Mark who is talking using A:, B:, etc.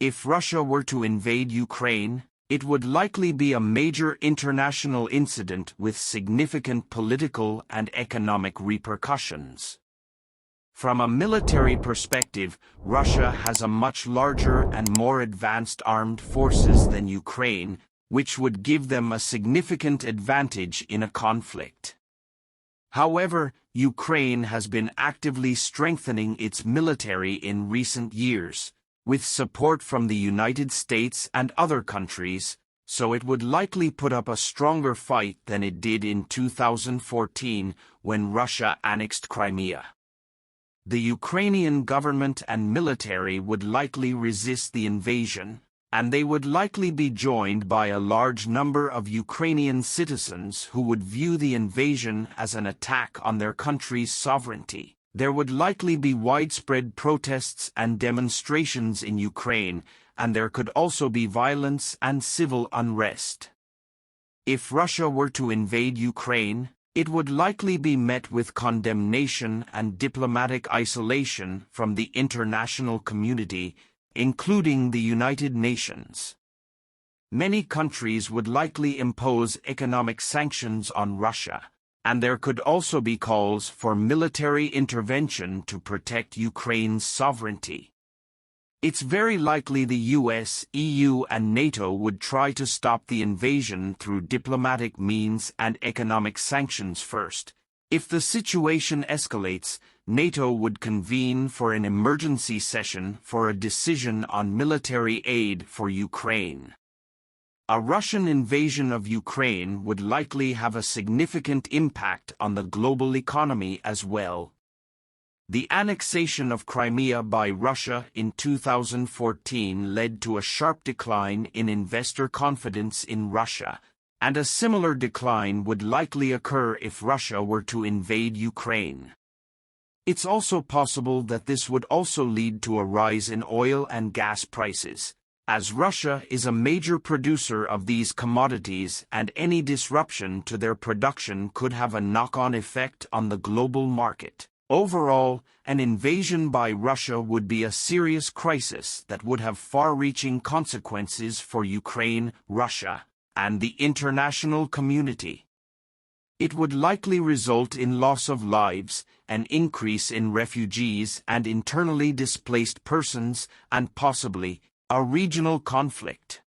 A: If Russia were to invade Ukraine, it would likely be a major international incident with significant political and economic repercussions. From a military perspective, Russia has a much larger and more advanced armed forces than Ukraine, which would give them a significant advantage in a conflict. However, Ukraine has been actively strengthening its military in recent years, with support from the United States and other countries, so it would likely put up a stronger fight than it did in 2014 when Russia annexed Crimea. The Ukrainian government and military would likely resist the invasion, and they would likely be joined by a large number of Ukrainian citizens who would view the invasion as an attack on their country's sovereignty. There would likely be widespread protests and demonstrations in Ukraine, and there could also be violence and civil unrest. If Russia were to invade Ukraine, it would likely be met with condemnation and diplomatic isolation from the international community, including the United Nations. Many countries would likely impose economic sanctions on Russia, and there could also be calls for military intervention to protect Ukraine's sovereignty. It's very likely the US, EU, and NATO would try to stop the invasion through diplomatic means and economic sanctions first. If the situation escalates, NATO would convene for an emergency session for a decision on military aid for Ukraine. A Russian invasion of Ukraine would likely have a significant impact on the global economy as well. The annexation of Crimea by Russia in 2014 led to a sharp decline in investor confidence in Russia, and a similar decline would likely occur if Russia were to invade Ukraine. It's also possible that this would also lead to a rise in oil and gas prices, as Russia is a major producer of these commodities, and any disruption to their production could have a knock-on effect on the global market. Overall, an invasion by Russia would be a serious crisis that would have far-reaching consequences for Ukraine, Russia, and the international community. It would likely result in loss of lives, an increase in refugees and internally displaced persons, and possibly a regional conflict.